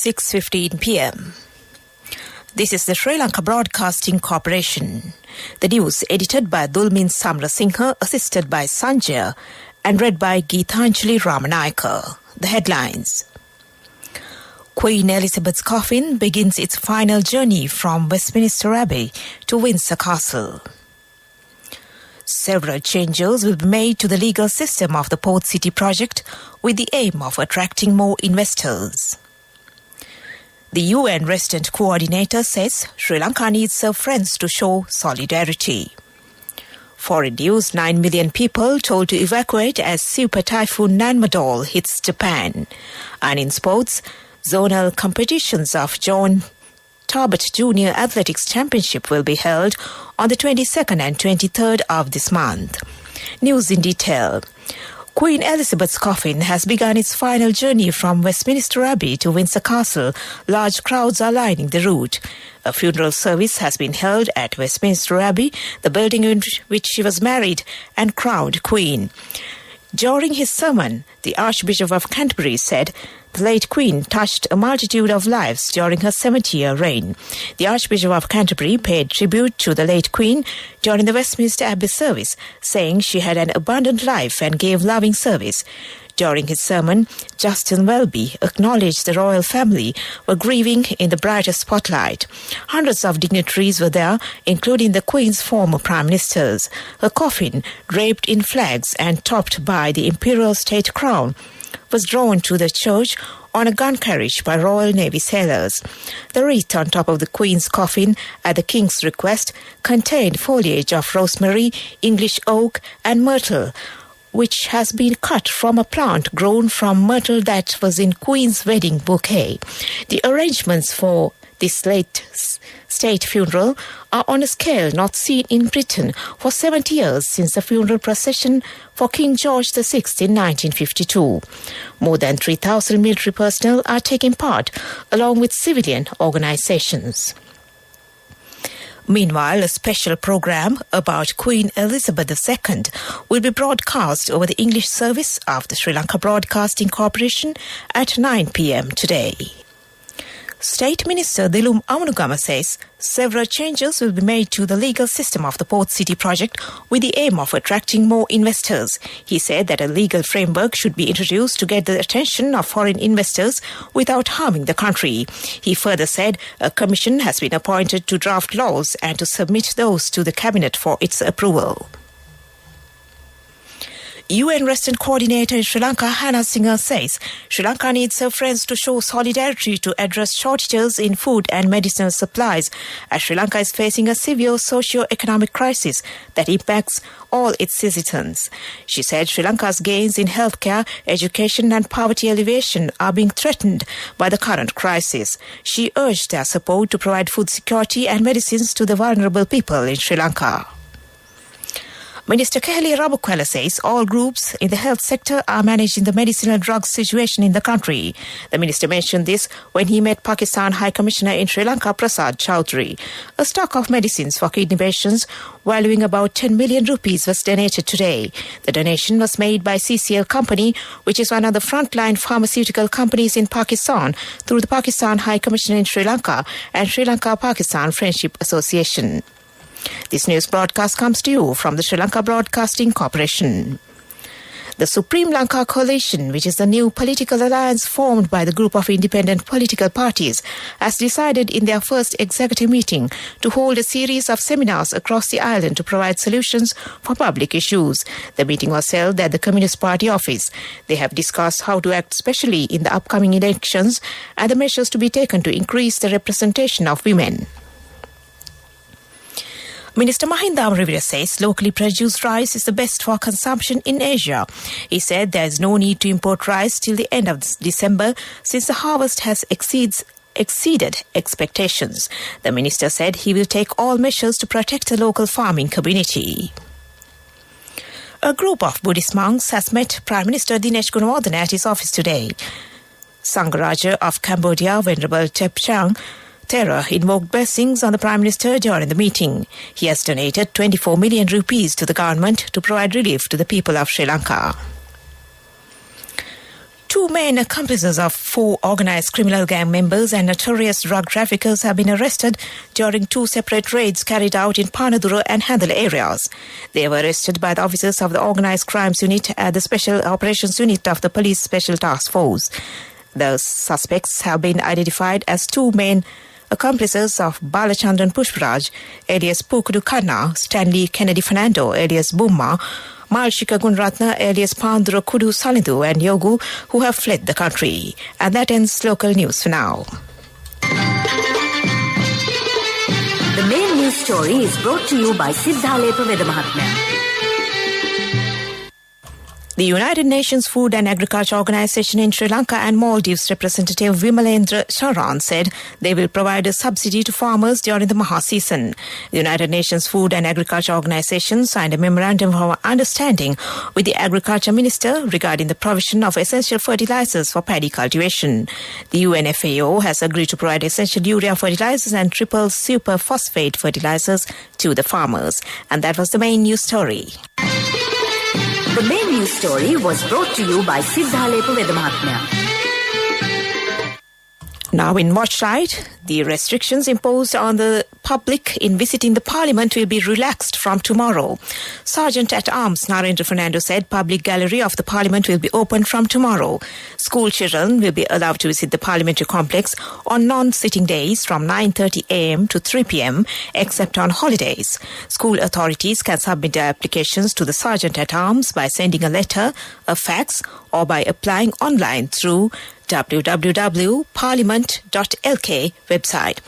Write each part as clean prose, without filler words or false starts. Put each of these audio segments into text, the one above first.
6:15 p.m. This is the Sri Lanka Broadcasting Corporation. The news edited by Dulmin Samrasinghe, assisted by Sanjay, and read by Geethanjali Ramanayaka. The headlines. Queen Elizabeth's coffin begins its final journey from Westminster Abbey to Windsor Castle. Several changes will be made to the legal system of the Port City project with the aim of attracting more investors. The UN Resident Coordinator says Sri Lanka needs her friends to show solidarity. Foreign news, 9 million people told to evacuate as Super Typhoon Nanmadol hits Japan. And in sports, zonal competitions of John Tarbert Junior Athletics Championship will be held on the 22nd and 23rd of this month. News in detail. Queen Elizabeth's coffin has begun its final journey from Westminster Abbey to Windsor Castle. Large crowds are lining the route. A funeral service has been held at Westminster Abbey, the building in which she was married and crowned queen. During his sermon, the Archbishop of Canterbury said the late Queen touched a multitude of lives during her 70-year reign. The Archbishop of Canterbury paid tribute to the late Queen during the Westminster Abbey service, saying she had an abundant life and gave loving service. During his sermon, Justin Welby acknowledged the royal family were grieving in the brightest spotlight. Hundreds of dignitaries were there, including the Queen's former prime ministers. Her coffin, draped in flags and topped by the imperial state crown, was drawn to the church on a gun carriage by Royal Navy sailors. The wreath on top of the Queen's coffin, at the King's request, contained foliage of rosemary, English oak and myrtle, which has been cut from a plant grown from myrtle that was in Queen's wedding bouquet. The arrangements for this late state funeral are on a scale not seen in Britain for 70 years since the funeral procession for King George VI in 1952. More than 3,000 military personnel are taking part, along with civilian organizations. Meanwhile, a special program about Queen Elizabeth II will be broadcast over the English service of the Sri Lanka Broadcasting Corporation at 9 p.m. today. State Minister Dilum Amanugama says several changes will be made to the legal system of the Port City project with the aim of attracting more investors. He said that a legal framework should be introduced to get the attention of foreign investors without harming the country. He further said a commission has been appointed to draft laws and to submit those to the cabinet for its approval. UN Resident Coordinator in Sri Lanka, Hannah Singer, says Sri Lanka needs her friends to show solidarity to address shortages in food and medicinal supplies, as Sri Lanka is facing a severe socio-economic crisis that impacts all its citizens. She said Sri Lanka's gains in healthcare, education and poverty alleviation are being threatened by the current crisis. She urged their support to provide food security and medicines to the vulnerable people in Sri Lanka. Minister Kehali Rabukwala says all groups in the health sector are managing the medicinal drugs situation in the country. The minister mentioned this when he met Pakistan High Commissioner in Sri Lanka, Prasad Chowdhury. A stock of medicines for kidney patients valuing about 10 million rupees was donated today. The donation was made by CCL Company, which is one of the frontline pharmaceutical companies in Pakistan, through the Pakistan High Commissioner in Sri Lanka and Sri Lanka-Pakistan Friendship Association. This news broadcast comes to you from the Sri Lanka Broadcasting Corporation. The Supreme Lanka Coalition, which is the new political alliance formed by the group of independent political parties, has decided in their first executive meeting to hold a series of seminars across the island to provide solutions for public issues. The meeting was held at the Communist Party office. They have discussed how to act especially in the upcoming elections and the measures to be taken to increase the representation of women. Minister Mahinda Amravira says locally produced rice is the best for consumption in Asia. He said there is no need to import rice till the end of December since the harvest has exceeded expectations. The minister said he will take all measures to protect the local farming community. A group of Buddhist monks has met Prime Minister Dinesh Gunawardena at his office today. Sangharaja of Cambodia, Venerable Tepchang Terror invoked blessings on the Prime Minister during the meeting. He has donated 24 million rupees to the government to provide relief to the people of Sri Lanka. Two main accomplices of 4 organised criminal gang members and notorious drug traffickers have been arrested during 2 separate raids carried out in Panadura and Handel areas. They were arrested by the officers of the Organised Crimes Unit at the Special Operations Unit of the Police Special Task Force. The suspects have been identified as 2 main accomplices of Balachandran Pushparaj, alias Pukudu Kanna, Stanley Kennedy Fernando, alias Bumma, Malshika Gunratna, alias Pandura Kudu Salindu, and Yogu, who have fled the country. And that ends local news for now. The main news story is brought to you by Siddhalepa Vedamahatmya. The United Nations Food and Agriculture Organization in Sri Lanka and Maldives representative Vimalendra Sharan said they will provide a subsidy to farmers during the Maha season. The United Nations Food and Agriculture Organization signed a memorandum of understanding with the Agriculture Minister regarding the provision of essential fertilizers for paddy cultivation. The UNFAO has agreed to provide essential urea fertilizers and triple super phosphate fertilizers to the farmers. And that was the main news story. The main news story was brought to you by Siddhalepa Vedamahatmya. Now in Watchlight, the restrictions imposed on the public in visiting the Parliament will be relaxed from tomorrow. Sergeant-at-Arms Narendra Fernando said public gallery of the Parliament will be open from tomorrow. School children will be allowed to visit the Parliamentary complex on non-sitting days from 9:30 a.m. to 3 p.m. except on holidays. School authorities can submit their applications to the Sergeant-at-Arms by sending a letter, a fax, or by applying online through www.parliament.lk website.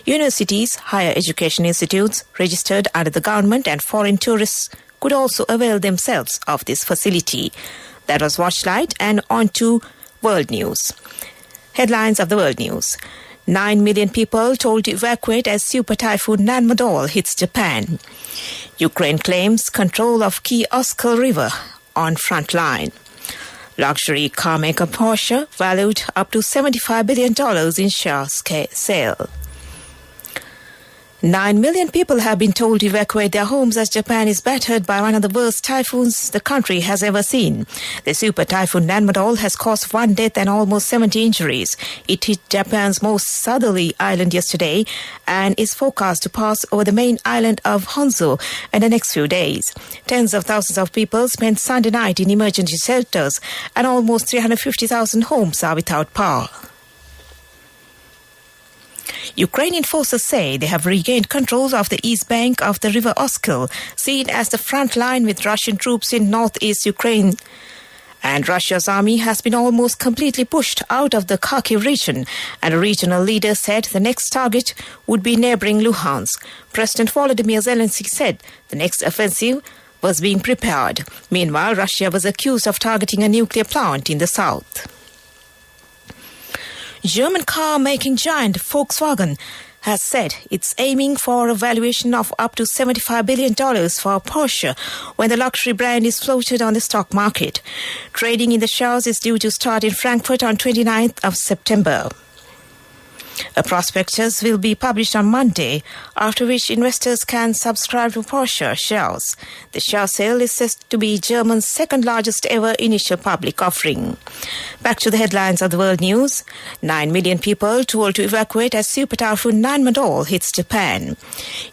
Universities, higher education institutes registered under the government and foreign tourists could also avail themselves of this facility. That was Watchlight, and on to World News. Headlines of the World News. 9 million people told to evacuate as super typhoon Nanmadol hits Japan. Ukraine claims control of key Oskar River on front line. Luxury car maker Porsche valued up to $75 billion in share sale. 9 million people have been told to evacuate their homes as Japan is battered by one of the worst typhoons the country has ever seen. The super typhoon Nanmadol has caused 1 death and almost 70 injuries. It hit Japan's most southerly island yesterday and is forecast to pass over the main island of Honshu in the next few days. Tens of thousands of people spent Sunday night in emergency shelters and almost 350,000 homes are without power. Ukrainian forces say they have regained control of the east bank of the river Oskil, seen as the front line with Russian troops in northeast Ukraine. And Russia's army has been almost completely pushed out of the Kharkiv region, and a regional leader said the next target would be neighboring Luhansk. President Volodymyr Zelensky said the next offensive was being prepared. Meanwhile, Russia was accused of targeting a nuclear plant in the south. German car-making giant Volkswagen has said it's aiming for a valuation of up to $75 billion for Porsche when the luxury brand is floated on the stock market. Trading in the shares is due to start in Frankfurt on 29th of September. A prospectus will be published on Monday, after which investors can subscribe to Porsche shares. The share sale is said to be Germany's second largest ever initial public offering. Back to the headlines of the world news. 9 million people told to evacuate as super typhoon Nanmadol hits Japan.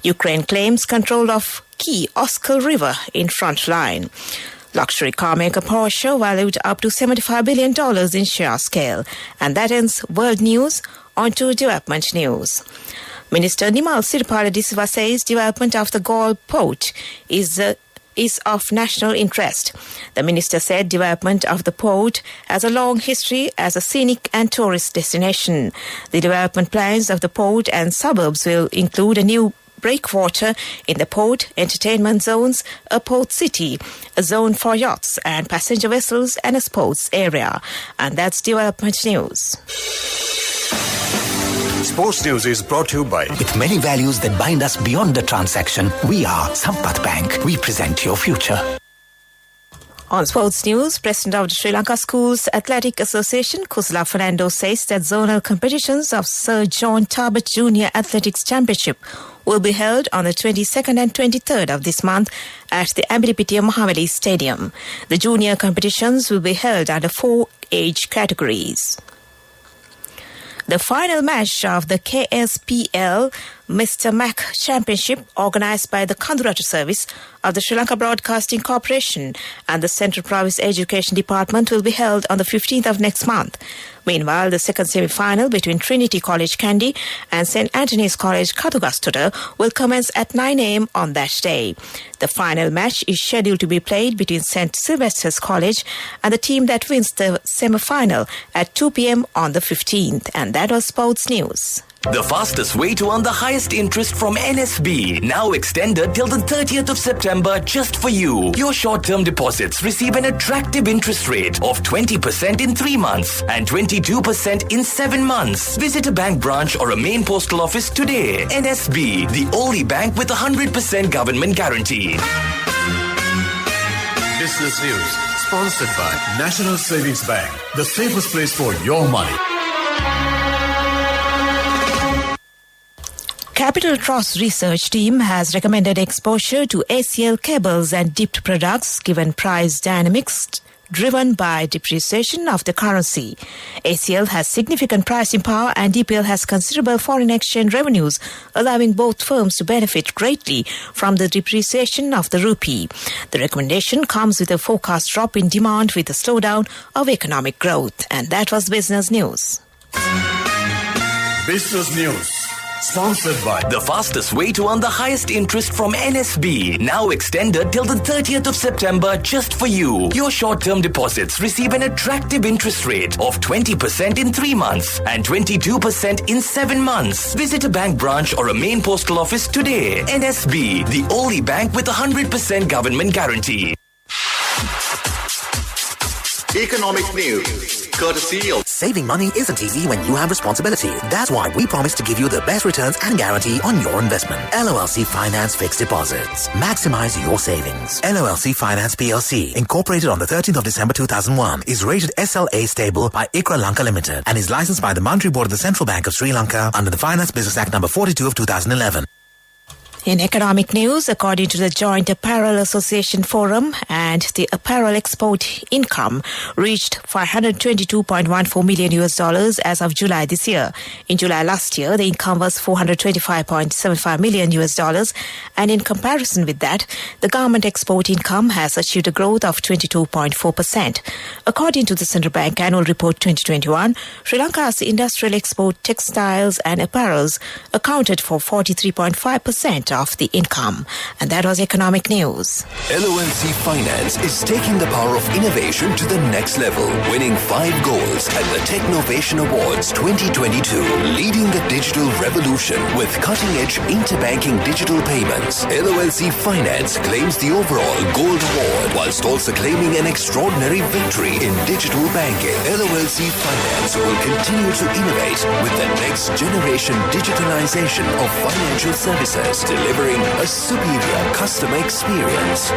Ukraine claims control of key Oskil River in front line. Luxury car maker Porsche valued up to $75 billion in share scale. And that ends world news. On to development news. Minister Nimal Siripala de Silva says development of the Galle port is of national interest. The minister said development of the port has a long history as a scenic and tourist destination. The development plans of the port and suburbs will include a new breakwater in the port, entertainment zones, a port city, a zone for yachts and passenger vessels, and a sports area. And that's development news. Sports News is brought to you by... With many values that bind us beyond the transaction, we are Sampath Bank. We present your future. On sports news, President of the Sri Lanka Schools Athletic Association, Kusala Fernando, says that zonal competitions of Sir John Tarbert Junior Athletics Championship will be held on the 22nd and 23rd of this month at the Ambidipitiya Mahaveli Stadium. The junior competitions will be held under 4 age categories. The final match of the KSPL Mr. Mac Championship, organised by the Kandurata Service of the Sri Lanka Broadcasting Corporation and the Central Province Education Department, will be held on the 15th of next month. Meanwhile, the second semi-final between Trinity College Kandy and St. Anthony's College Kathugastuta will commence at 9 a.m. on that day. The final match is scheduled to be played between St. Sylvester's College and the team that wins the semi-final at 2 p.m. on the 15th. And that was Sports News. The fastest way to earn the highest interest from NSB, now extended till the 30th of September just for you. Your short-term deposits receive an attractive interest rate of 20% in 3 months and 22% in 7 months. Visit a bank branch or a main postal office today. NSB, the only bank with a 100% government guarantee. Business News, sponsored by National Savings Bank, the safest place for your money. Capital Trust Research Team has recommended exposure to ACL cables and dipped products given price dynamics driven by depreciation of the currency. ACL has significant pricing power and DPL has considerable foreign exchange revenues, allowing both firms to benefit greatly from the depreciation of the rupee. The recommendation comes with a forecast drop in demand with a slowdown of economic growth. And that was Business News. Business News, sponsored by the fastest way to earn the highest interest from NSB, now extended till the 30th of September just for you. Your short-term deposits receive an attractive interest rate of 20% in 3 months and 22% in 7 months. Visit a bank branch or a main postal office today. NSB, the only bank with a 100% government guarantee. Economic News, courtesy of Saving money isn't easy when you have responsibility. That's why we promise to give you the best returns and guarantee on your investment. LOLC Finance Fixed Deposits. Maximize your savings. LOLC Finance PLC, incorporated on the 13th of December 2001, is rated SLA stable by ICRA Lanka Limited and is licensed by the Monetary Board of the Central Bank of Sri Lanka under the Finance Business Act number 42 of 2011. In economic news, according to the Joint Apparel Association Forum, and the apparel export income reached $522.14 million as of July this year. In July last year, the income was $425.75 million, and in comparison with that, the garment export income has achieved a growth of 22.4%. According to the Central Bank Annual Report 2021, Sri Lanka's industrial export textiles and apparels accounted for 43.5% of the income. And that was economic news. LOLC Finance is taking the power of innovation to the next level, winning 5 golds at the Technovation Awards 2022, leading the digital revolution with cutting-edge interbanking digital payments. LOLC Finance claims the overall gold award whilst also claiming an extraordinary victory in digital banking. LOLC Finance will continue to innovate with the next generation digitalization of financial services, delivering a superior customer experience.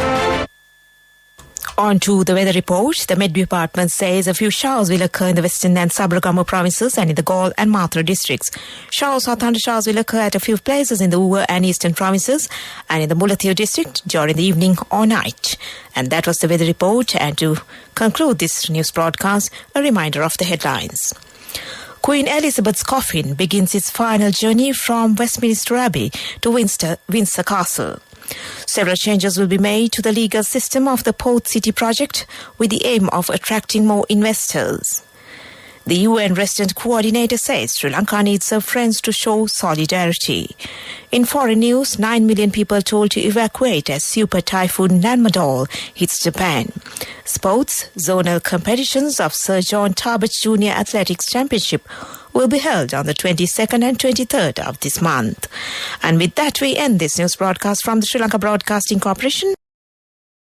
On to the weather report. The Met Department says a few showers will occur in the Western and Sabaragamu provinces and in the Galle and Matra districts. Showers or thundershowers will occur at a few places in the Uva and Eastern provinces and in the Mullaitiya district during the evening or night. And that was the weather report. And to conclude this news broadcast, a reminder of the headlines. Queen Elizabeth's coffin begins its final journey from Westminster Abbey to Windsor Castle. Several changes will be made to the legal system of the Port City project with the aim of attracting more investors. The UN Resident Coordinator says Sri Lanka needs her friends to show solidarity. In foreign news, 9 million people told to evacuate as Super Typhoon Nanmadol hits Japan. Sports, zonal competitions of Sir John Tarbert Jr. Athletics Championship will be held on the 22nd and 23rd of this month. And with that, we end this news broadcast from the Sri Lanka Broadcasting Corporation.